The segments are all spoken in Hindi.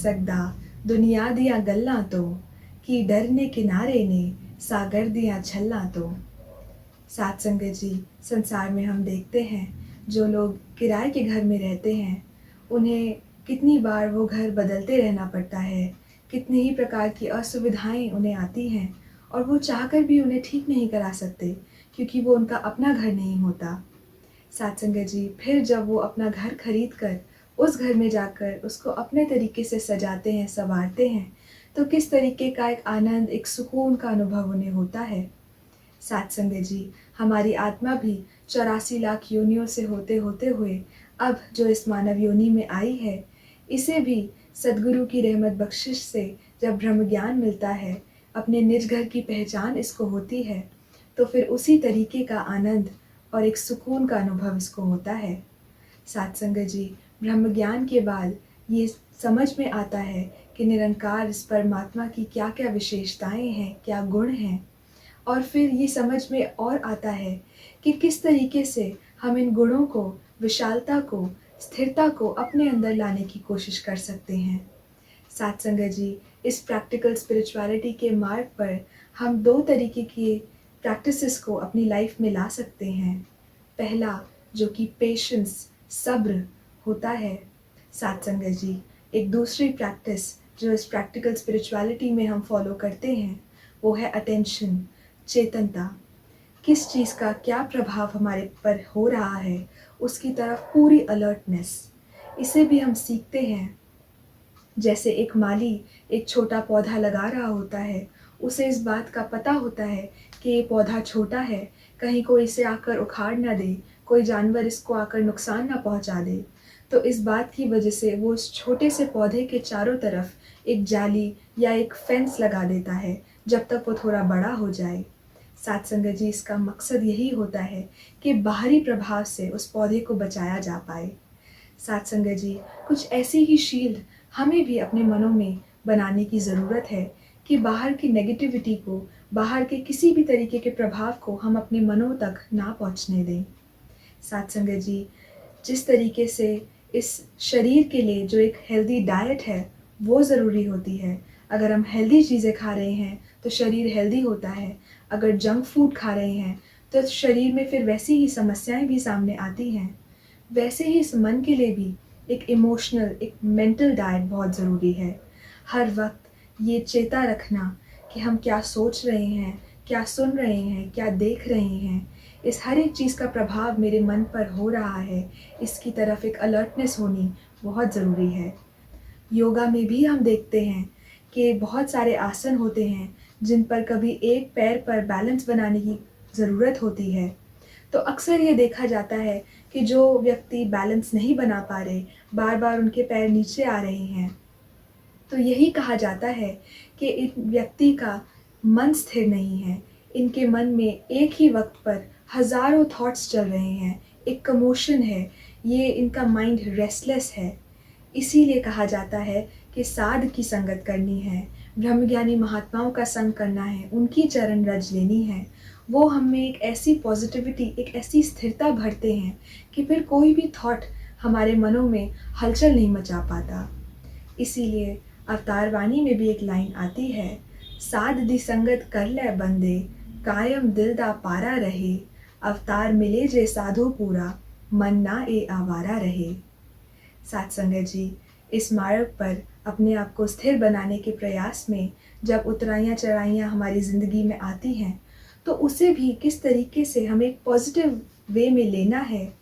सकदा दुनिया दियां गल्लां तो कि डरने किनारे ने सागर दियां छल्लां तो। साथ संगत जी, संसार में हम देखते हैं जो लोग किराए के घर में रहते हैं, उन्हें कितनी बार वो घर बदलते रहना पड़ता है, कितनी ही प्रकार की असुविधाएँ उन्हें आती हैं और वो चाहकर भी उन्हें ठीक नहीं करा सकते क्योंकि वो उनका अपना घर नहीं होता। साथ संगत जी, फिर जब वो अपना घर खरीद कर उस घर में जाकर उसको अपने तरीके से सजाते हैं, सँवारते हैं, तो किस तरीके का एक आनंद, एक सुकून का अनुभव उन्हें होता है। साथ संगत जी, हमारी आत्मा भी 84 लाख योनियों से होते हुए अब जो इस मानव योनि में आई है, इसे भी सद्गुरु की रहमत बख्शिश से जब ब्रह्म ज्ञान मिलता है, अपने निज घर की पहचान इसको होती है, तो फिर उसी तरीके का आनंद और एक सुकून का अनुभव इसको होता है। साथ संगत जी, ब्रह्म ज्ञान के बाद ये समझ में आता है कि निरंकार इस परमात्मा की क्या-क्या विशेषताएँ हैं, क्या गुण हैं। और फिर ये समझ में और आता है कि किस तरीके से हम इन गुणों को, विशालता को, स्थिरता को अपने अंदर लाने की कोशिश कर सकते हैं। साथ संगत जी, इस प्रैक्टिकल स्पिरिचुअलिटी के मार्ग पर हम 2 तरीके की प्रैक्टिसेस को अपनी लाइफ में ला सकते हैं। पहला जो कि पेशेंस, सब्र होता है। साथ संगत जी, एक दूसरी प्रैक्टिस जो इस प्रैक्टिकल स्पिरिचुअलिटी में हम फॉलो करते हैं, वो है अटेंशन, चेतनता। किस चीज़ का क्या प्रभाव हमारे पर हो रहा है, उसकी तरफ पूरी अलर्टनेस। इसे भी हम सीखते हैं। जैसे एक माली एक छोटा पौधा लगा रहा होता है, उसे इस बात का पता होता है कि ये पौधा छोटा है, कहीं कोई इसे आकर उखाड़ ना दे, कोई जानवर इसको आकर नुकसान ना पहुँचा दे। तो इस बात की वजह से वो उस छोटे से पौधे के चारों तरफ एक जाली या एक फेंस लगा देता है, जब तक वो थोड़ा बड़ा हो जाए। साथ संगत जी, इसका मकसद यही होता है कि बाहरी प्रभाव से उस पौधे को बचाया जा पाए। साथ संगत जी, कुछ ऐसी ही शील्ड हमें भी अपने मनों में बनाने की ज़रूरत है कि बाहर की नेगेटिविटी को, बाहर के किसी भी तरीके के प्रभाव को हम अपने मनों तक ना पहुँचने दें। साथ संगत जी, जिस तरीके से इस शरीर के लिए जो एक हेल्दी डाइट है, वो ज़रूरी होती है। अगर हम हेल्दी चीज़ें खा रहे हैं, तो शरीर हेल्दी होता है। अगर जंक फूड खा रहे हैं, तो शरीर में फिर वैसी ही समस्याएँ भी सामने आती हैं। वैसे ही इस मन के लिए भी एक इमोशनल, एक मेंटल डाइट बहुत ज़रूरी है। हर वक़्त ये चेता रखना कि हम क्या सोच रहे हैं, क्या सुन रहे हैं, क्या देख रहे हैं, इस हर एक चीज़ का प्रभाव मेरे मन पर हो रहा है, इसकी तरफ एक अलर्टनेस होनी बहुत ज़रूरी है। योगा में भी हम देखते हैं कि बहुत सारे आसन होते हैं, जिन पर कभी एक पैर पर बैलेंस बनाने की ज़रूरत होती है। तो अक्सर ये देखा जाता है कि जो व्यक्ति बैलेंस नहीं बना पा रहे, बार-बार उनके पैर नीचे आ रहे हैं, तो यही कहा जाता है कि इन व्यक्ति का मन स्थिर नहीं है। इनके मन में एक ही वक़्त पर हज़ारों थॉट्स चल रहे हैं, एक कमोशन है, ये इनका माइंड रेस्टलेस है। इसीलिए कहा जाता है कि साध की संगत करनी है, ब्रह्मज्ञानी महात्माओं का संग करना है, उनकी चरण रज लेनी है। वो हमें एक ऐसी पॉज़िटिविटी, एक ऐसी स्थिरता भरते हैं कि फिर कोई भी थॉट हमारे मनों में हलचल नहीं मचा पाता। इसीलिए अवतार वाणी में भी एक लाइन आती है, साध दी संगत कर लै बंदे, कायम दिल दा पारा रहे, अवतार मिले जे साधु पूरा, मन ना ए आवारा रहे। साथ संगत जी, इस मार्ग पर अपने आप को स्थिर बनाने के प्रयास में जब उतराइयाँ चढ़ाइयाँ हमारी ज़िंदगी में आती हैं, तो उसे भी किस तरीके से हमें एक पॉजिटिव वे में लेना है,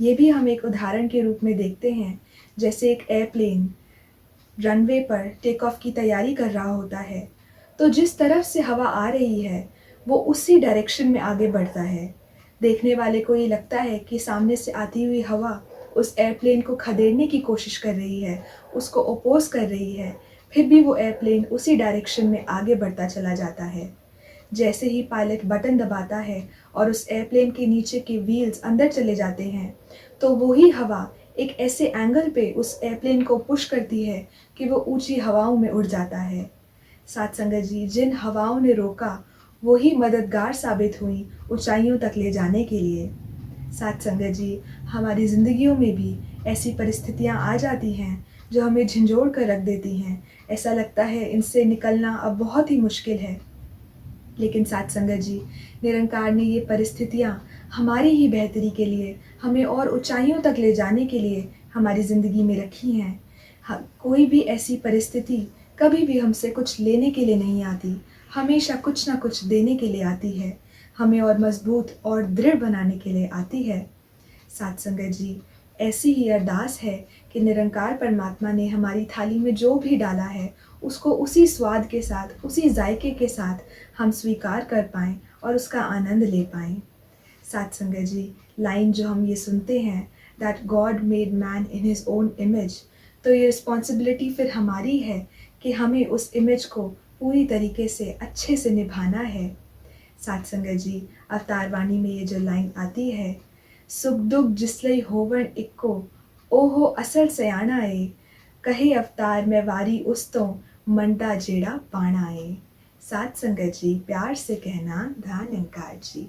ये भी हम एक उदाहरण के रूप में देखते हैं। जैसे एक एयरप्लेन रनवे पर टेक ऑफ की तैयारी कर रहा होता है, तो जिस तरफ से हवा आ रही है, वो उसी डायरेक्शन में आगे बढ़ता है। देखने वाले को ये लगता है कि सामने से आती हुई हवा उस एयरप्लेन को खदेड़ने की कोशिश कर रही है, उसको अपोज़ कर रही है, फिर भी वो एयरप्लेन उसी डायरेक्शन में आगे बढ़ता चला जाता है। जैसे ही पायलट बटन दबाता है और उस एयरप्लेन के नीचे के व्हील्स अंदर चले जाते हैं, तो वही हवा एक ऐसे एंगल पे उस एयरप्लेन को पुश करती है कि वो ऊँची हवाओं में उड़ जाता है। साथ संगत जी, जिन हवाओं ने रोका, वो ही मददगार साबित हुई ऊँचाइयों तक ले जाने के लिए। साथ संगत जी, हमारी ज़िंदगियों में भी ऐसी परिस्थितियाँ आ जाती हैं, जो हमें झंझोड़ कर रख देती हैं। ऐसा लगता है इनसे निकलना अब बहुत ही मुश्किल है। लेकिन साथ संगत जी, निरंकार ने ये परिस्थितियाँ हमारी ही बेहतरी के लिए, हमें और ऊँचाइयों तक ले जाने के लिए हमारी ज़िंदगी में रखी हैं। कोई भी ऐसी परिस्थिति कभी भी हमसे कुछ लेने के लिए नहीं आती, हमेशा कुछ ना कुछ देने के लिए आती है, हमें और मज़बूत और दृढ़ बनाने के लिए आती है। साथ संगत जी, ऐसी ही अरदास है कि निरंकार परमात्मा ने हमारी थाली में जो भी डाला है, उसको उसी स्वाद के साथ, उसी जायके के साथ हम स्वीकार कर पाएँ और उसका आनंद ले पाएँ। साथ संगत जी, लाइन जो हम ये सुनते हैं, that God made man in his own image, तो ये रिस्पॉन्सिबिलिटी फिर हमारी है कि हमें उस इमेज को पूरी तरीके से अच्छे से निभाना है। साथ संगत जी, अवतार वाणी में ये जो लाइन आती है, सुख दुख जिसलई होवण इक्को, ओहो असल सयाना ए, कहे अवतार मैं वारी उस तो मंटा जेड़ा पाना ए। साथ संगत जी, प्यार से कहना धन निरंकार जी।